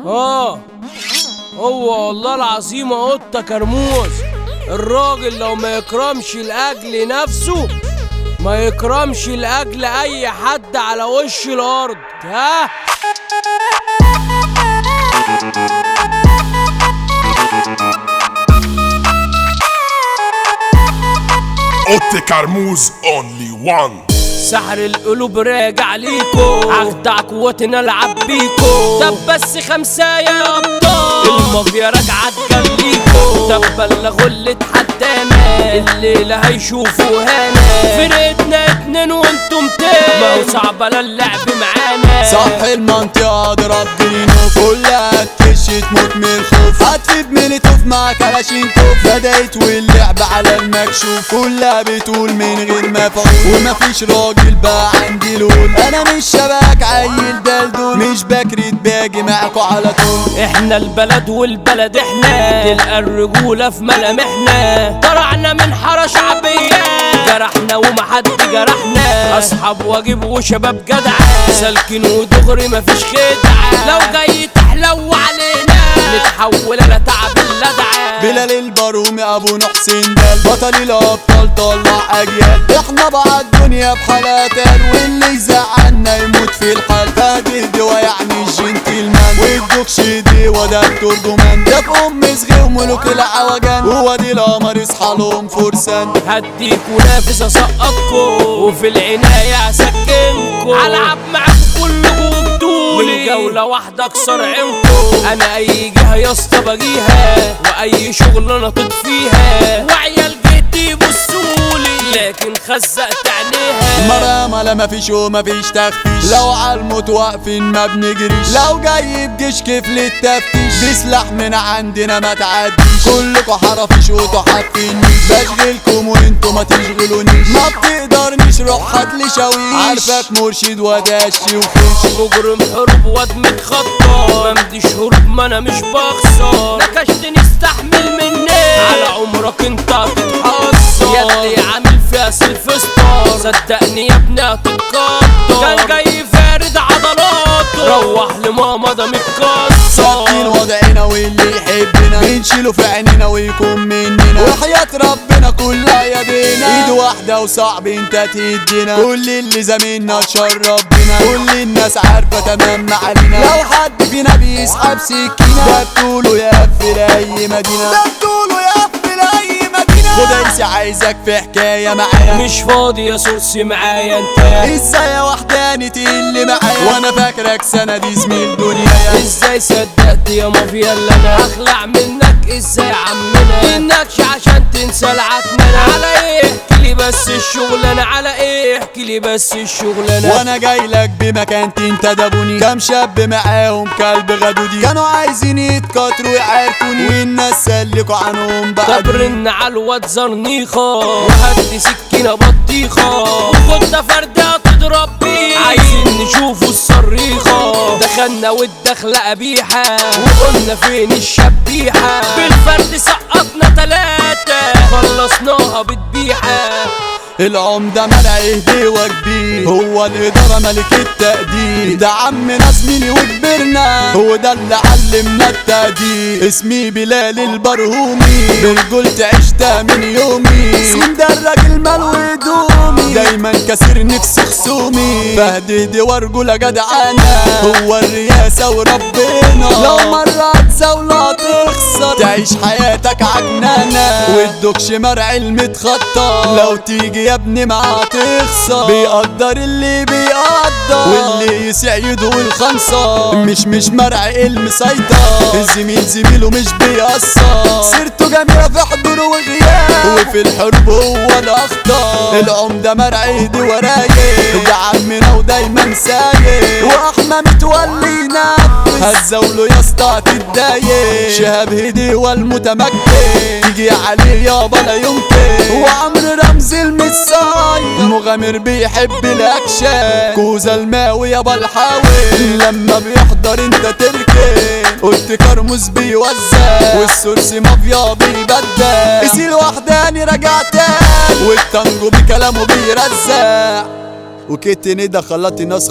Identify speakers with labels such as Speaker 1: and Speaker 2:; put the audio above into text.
Speaker 1: اه هو والله العظيم قطة كرموز. الراجل لو ما يكرمش لاجل نفسه ما يكرمش لاجل اي حد على وش الارض. ها
Speaker 2: قط كرموز اونلي وان.
Speaker 1: سحر القلوب راجع ليكو، هخدع قوتي نلعب بيكو. طب بس خمساية يا ابطال، المافيا راجعة تجليكو. طب بلغوا اللي اتحدانا، الليلة هيشوفوا هانا. فرقتنا 2 وانتم 200، ما هو صعبة اللعب معانا.
Speaker 3: صح المنطقة اضرب دينو، كلها تكش تموت من الخوف. هتفيد ميليتوف مع كلاشينكوف، بدايت واللعب على المكشوف. كلها بتقول من غير مفعول، ومفيش راجل بقى عندي لون. انا مش شبك عيل دلدول، مش بكرت باجي معاكوا على طول.
Speaker 1: احنا البلد والبلد احنا، تلقى الرجولة في ملامحنا. طلعنا من حارة شعبية، جرحنا ومحد جرحنا. اصحاب واجب وشباب جدعة، سالكين ودغري مفيش خدعة. لو جاي تحلو علينا نتحول على تعب اللدعة.
Speaker 3: بلال البارومي ابو حسين دال، بطل الابطال طلع اجيال. احنا بقى الدنيا بحالاتنا، واللي يزعلنا يموت في الحال. فهدي دوا يعني الجنتلمان، والدوكش دي وده الترجمان. ده في ام صغير وملوك العوجان، ووادي القمر اصحى لهم فرسان.
Speaker 1: هديكوا نافس اسقطكوا، وفي العناية اسكنكوا. هلعب معاكوا كلكوا بطولي، جولة واحدة اكسر عينكوا. انا اي جهة يا اسطى بجيها، واي شغل انا فيها. وعيال جدي يبصولي، لكن خزقت عينيها.
Speaker 3: مرامة لا مفيش ومفيش تخفيش، لو عالموت واقفين ما بنجريش. لو جاي بجيش كيف للتفتيش، بسلاح من عندنا ما تعديش. كلكوا حرفيش وتحفينيش، بشغلكم وانتوا ما تشغلونيش. ما بتقدرنيش روح هاتلي شاويش، عارفك مرشد وداشي وفيش.
Speaker 1: مجرم حروب واد متخطى، ممديش هروب ما انا مش بخسر. نكشتني استحمل مني، على عمرك انت هتتحصر. ياللي عامل فيها سلفستار، صدقني يا ابني هتتكتر. كان جاي فارد عضلاته، روح لماما ده متكسر.
Speaker 3: ساكتين وضعنا واللي يحبنا بنشيله في عينينا ويكون مننا. وحياة ربنا كلها يدينا، ايد واحدة وصعب انت تهدنا. كل اللي زميلنا تشرب بنا، كل الناس عارفة تمام علينا. لو حد فينا بيسحب سكينة، ده بتقوله يقفل اي مدينة، ده بتقوله يقفل اي مدينة. خدايسي عايزك في حكاية معايا،
Speaker 1: مش فاضي يا سورسي معايا انت.
Speaker 3: ازاي يا وحداني تقل معايا، وانا فاكرك سندي زميل دنيايا.
Speaker 1: ازاي صدقت يا مافيا اللي انا اخلع منك؟ ازاي يا عمنا انكش عشان تنسى العتمنة؟ على ايه احكيلي بس الشغلانة، على ايه احكيلي بس الشغلانة.
Speaker 3: وانا جاي لك بمكانتي انتدبوني، كام شاب معاهم كلب غدودي. كانوا عايزين يتكتروا ويعاركوني، والناس سلكوا عنهم بقى.
Speaker 1: طب رن على الواد زرنيخة، وهات سكينة بطيخة، وخد ده فردة تضرب بيه. عايزين نشوفوا الصريخة، دخلنا والدخلة قبيحة، وقلنا فين الشبيحة. بالفرد سقطنا 3، خلصناها بتبيحة.
Speaker 3: العمدة مرع هديوة كبير، هو الإدارة ملك التقدير. ده عمنا زميلي وكبرنا، هو ده اللي علمنا التقدير. اسمي بلال البرهومي، برجولتي عشتها من يومي. اسم ده الراجل مال وهدومي، دايما كسر نفس خصومي. فهدي ورجولة جدعانة، هو الرياسة وربنا. لو مرة تزاولة تخسر، تعيش حياتك عجنانة. والدكش مرع المتخطى، لو تيجي يا ابني معاه تخسر. بيقدر اللي بيقدر، واللي يسع يده الخمسة. مش مرع المسيطر، الزميل زميله مش بيأثر. سيرته جميلة في حضور وغياب، وفي الحروب هو الأخطر. العمدة مرع هدي ورايق، ده عمنا ودايما سايق. واحنا متولي ينفذ، هتزاوله يا اسطى تتضايق. شهاب هدي والمتمكن، تيجي عليه يابا لا يمكن. وعمرو رمزي المساي، مغامر بيحب الاكشن. كوزا الماوي يابا الحاوي، لما بيحضر انت تركن. قلت كرموز بيوزع، والسورسي مافيا بيبدع. اسيل وحداني رجع تاني، والتانجو بكلامه بيرزع. وكيتني ده خلطي ناس